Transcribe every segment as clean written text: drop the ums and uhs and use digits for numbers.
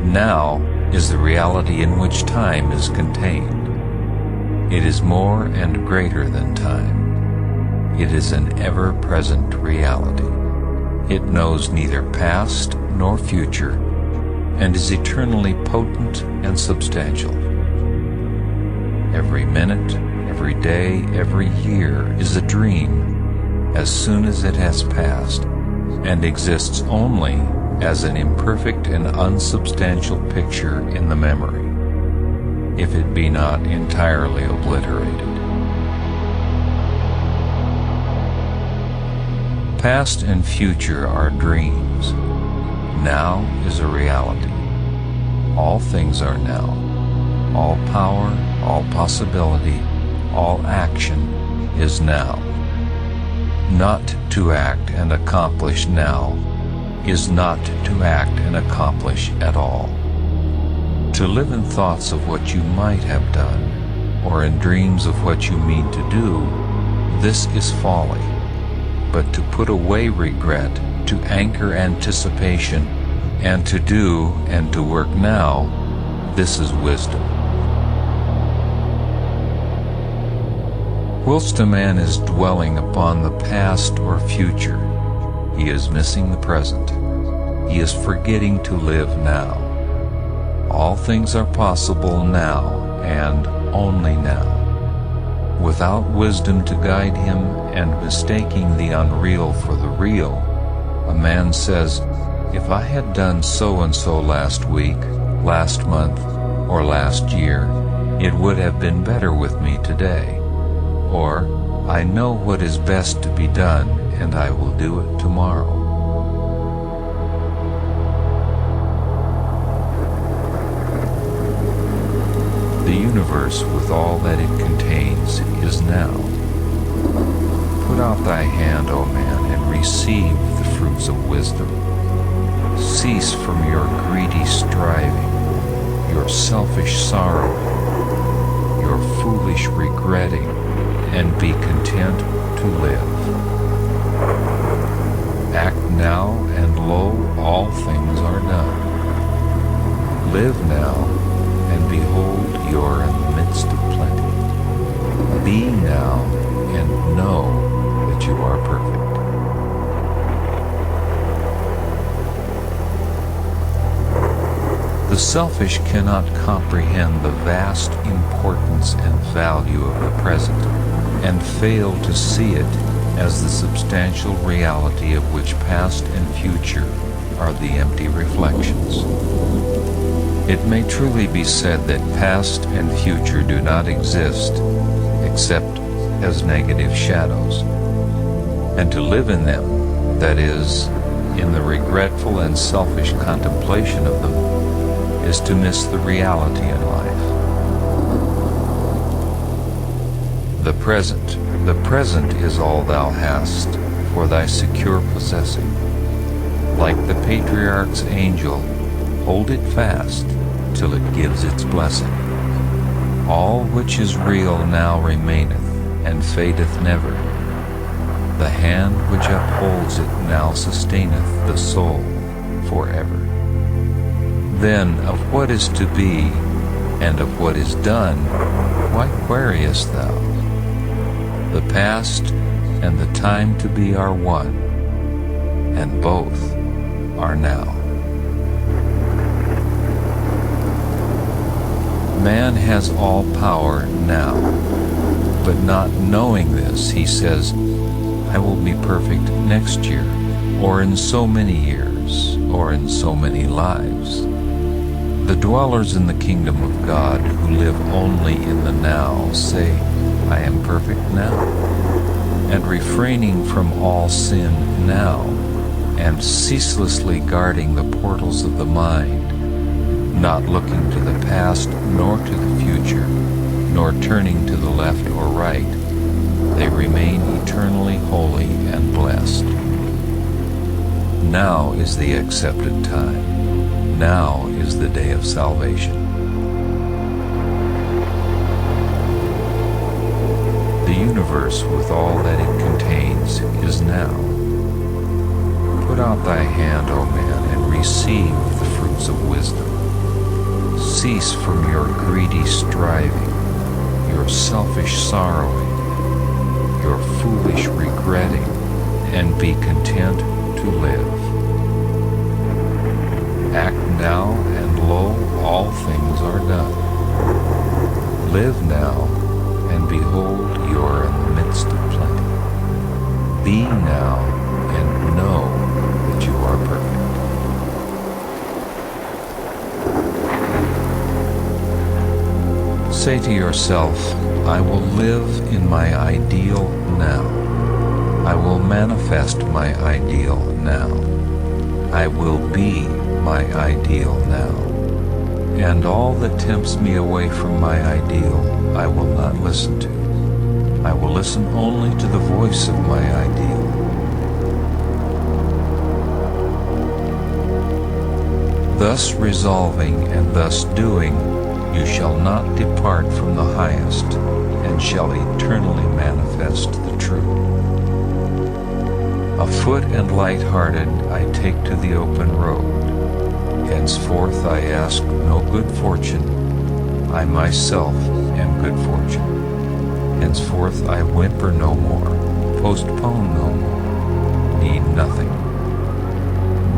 Now is the reality in which time is contained. It is more and greater than time. It is an ever-present reality. It knows neither past nor future, and is eternally potent and substantial. Every minute, every day, every year is a dream as soon as it has passed, and exists only as an imperfect and unsubstantial picture in the memory, if it be not entirely obliterated. Past and future are dreams. Now is a reality. All things are now. All power, all possibility, all action is now. Not to act and accomplish now is not to act and accomplish at all. To live in thoughts of what you might have done, or in dreams of what you mean to do, this is folly. But to put away regret, to anchor anticipation, and to do and to work now, this is wisdom. Whilst a man is dwelling upon the past or future, he is missing the present. He is forgetting to live now. All things are possible now and only now. Without wisdom to guide him and mistaking the unreal for the real, a man says, if I had done so-and-so last week, last month, or last year, it would have been better with me today. Or, I know what is best to be done, and I will do it tomorrow. The universe, with all that it contains, is now. Put out thy hand, O man, and receive the fruits of wisdom. Cease from your greedy striving, your selfish sorrow, your foolish regretting, and be content to live. Act now, and lo, all things are done. Live now, and behold, you are in the midst of plenty. Be now, and know that you are perfect. The selfish cannot comprehend the vast importance and value of the present, and fail to see it as the substantial reality of which past and future are the empty reflections. It may truly be said that past and future do not exist except as negative shadows, and to live in them, that is, in the regretful and selfish contemplation of them, is to miss the reality in life. The present is all thou hast for thy secure possessing. Like the patriarch's angel, hold it fast till it gives its blessing. All which is real now remaineth, and fadeth never. The hand which upholds it now sustaineth the soul forever. Then of what is to be, and of what is done, why queriest thou? The past and the time to be are one, and both are now. Man has all power now, but not knowing this, he says, I will be perfect next year, or in so many years, or in so many lives. The dwellers in the kingdom of God who live only in the now say, I am perfect now, and refraining from all sin now, and ceaselessly guarding the portals of the mind, not looking to the past nor to the future, nor turning to the left or right, they remain eternally holy and blessed. Now is the accepted time. Now is the day of salvation. The universe, with all that it contains, is now. Put out thy hand, O man, and receive the fruits of wisdom. Cease from your greedy striving, your selfish sorrowing, your foolish regretting, and be content to live. Act now, and lo, all things are done. Live now, and behold, you are in the midst of plenty. Be now, and know that you are perfect. Say to yourself, I will live in my ideal now. I will manifest my ideal now. I will be my ideal now. And all that tempts me away from my ideal, I will not listen to. I will listen only to the voice of my ideal. Thus resolving and thus doing, you shall not depart from the highest, and shall eternally manifest the true. Afoot and light-hearted I take to the open road. Henceforth I ask no good fortune, I myself am good fortune. Henceforth I whimper no more, postpone no more, need nothing.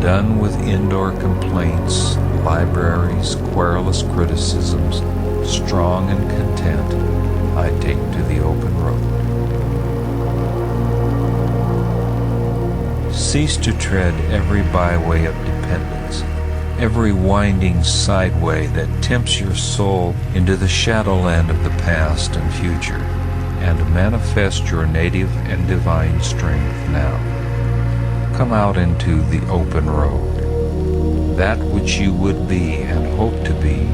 Done with indoor complaints, libraries, querulous criticisms, strong and content, I take to the open road. Cease to tread every byway of dependence, every winding sideway that tempts your soul into the shadowland of the past and future, and manifest your native and divine strength now. Come out into the open road. That which you would be and hope to be,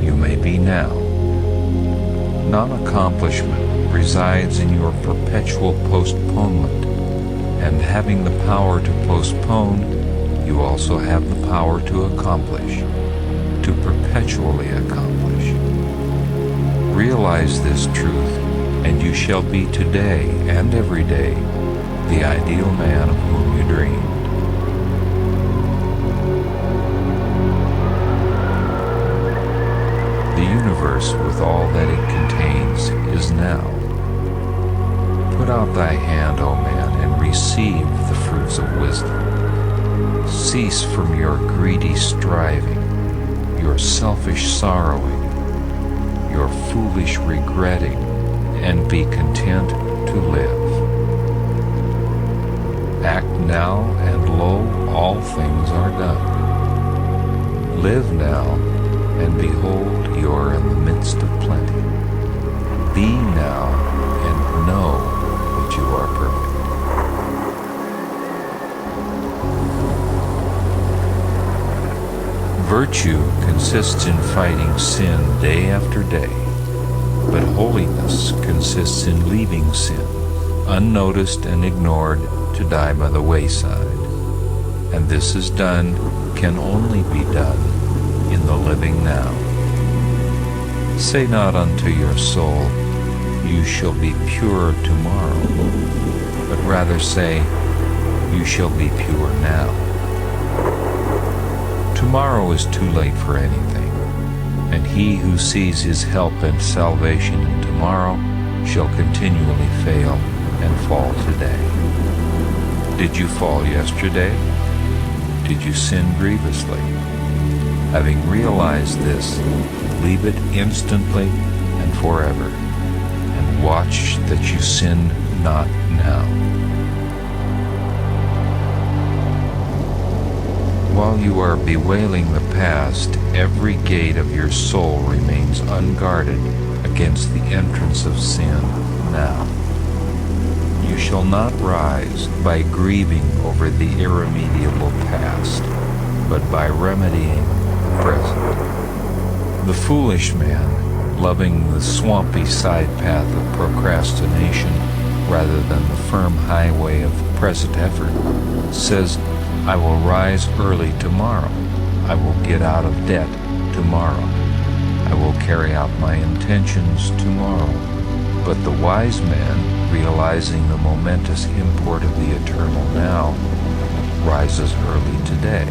you may be now. Non-accomplishment resides in your perpetual postponement, and having the power to postpone, you also have the power to accomplish, to perpetually accomplish. Realize this truth, and you shall be today and every day the ideal man of whom you dreamed. The universe, with all that it contains, is now. Put out thy hand, O man, and receive the fruits of wisdom. Cease from your greedy striving, your selfish sorrowing, your foolish regretting, and be content to live. Act now, and lo, all things are done. Live now, and behold, you are in the midst of plenty. Be now, and know that you are perfect. Virtue consists in fighting sin day after day, but holiness consists in leaving sin, unnoticed and ignored, to die by the wayside. And this is done, can only be done, in the living now. Say not unto your soul, you shall be pure tomorrow, but rather say, you shall be pure now. Tomorrow is too late for anything, and he who sees his help and salvation in tomorrow shall continually fail and fall today. Did you fall yesterday? Did you sin grievously? Having realized this, leave it instantly and forever, and watch that you sin not now. While you are bewailing the past, every gate of your soul remains unguarded against the entrance of sin now. You shall not rise by grieving over the irremediable past, but by remedying the present. The foolish man, loving the swampy side path of procrastination rather than the firm highway of present effort, says, I will rise early tomorrow. I will get out of debt tomorrow. I will carry out my intentions tomorrow. But the wise man, realizing the momentous import of the eternal now, rises early today,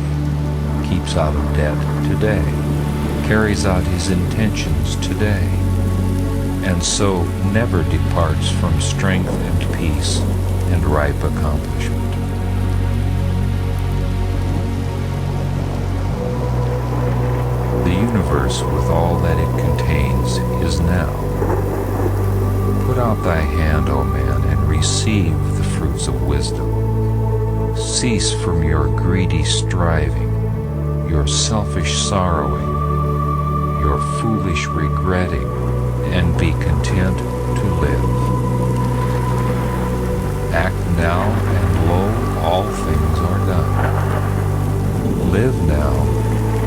keeps out of debt today, carries out his intentions today, and so never departs from strength and peace and ripe accomplishment. The universe with all that it contains is now. Put out thy hand, O man, and receive the fruits of wisdom. Cease from your greedy striving, your selfish sorrowing, your foolish regretting, and be content to live. Act now, and lo, all things are done. Live now,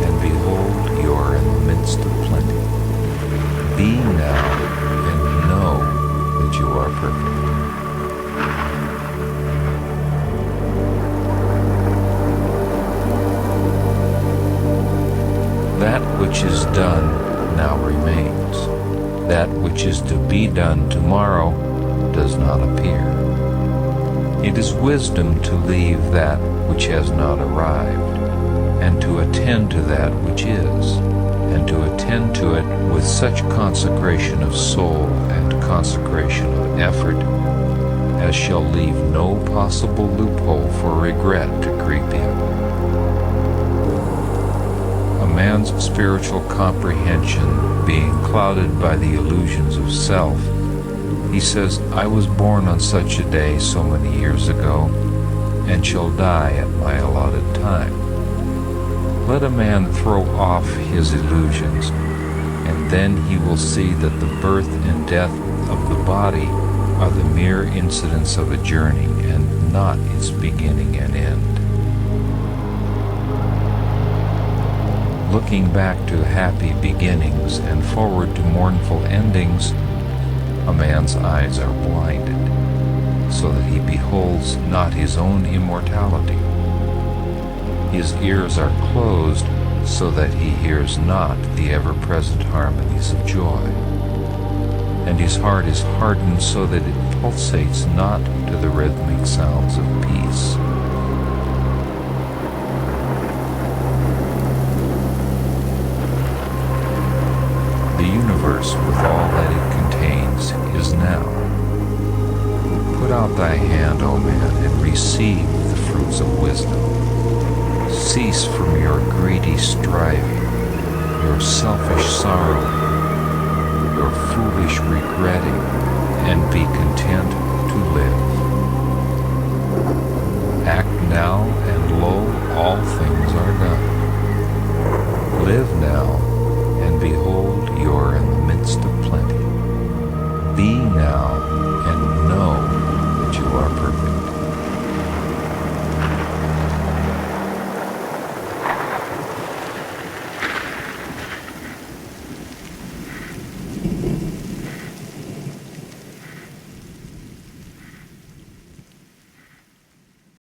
and behold, you are in the midst of plenty. Be now, and know that you are perfect. That which is done now remains. That which is to be done tomorrow does not appear. It is wisdom to leave that which has not arrived, and to attend to that which is, and to attend to it with such consecration of soul and consecration of effort as shall leave no possible loophole for regret to creep in. A man's spiritual comprehension being clouded by the illusions of self, he says, I was born on such a day so many years ago, and shall die at my allotted time. Let a man throw off his illusions, and then he will see that the birth and death of the body are the mere incidents of a journey, and not its beginning and end. Looking back to happy beginnings and forward to mournful endings, a man's eyes are blinded, so that he beholds not his own immortality. His ears are closed, so that he hears not the ever-present harmonies of joy. And his heart is hardened, so that it pulsates not to the rhythmic sounds of peace. The universe with all that it contains is now. Put out thy hand, O man, and receive the fruits of wisdom. Cease from your greedy striving, your selfish sorrowing, your foolish regretting, and be content to live.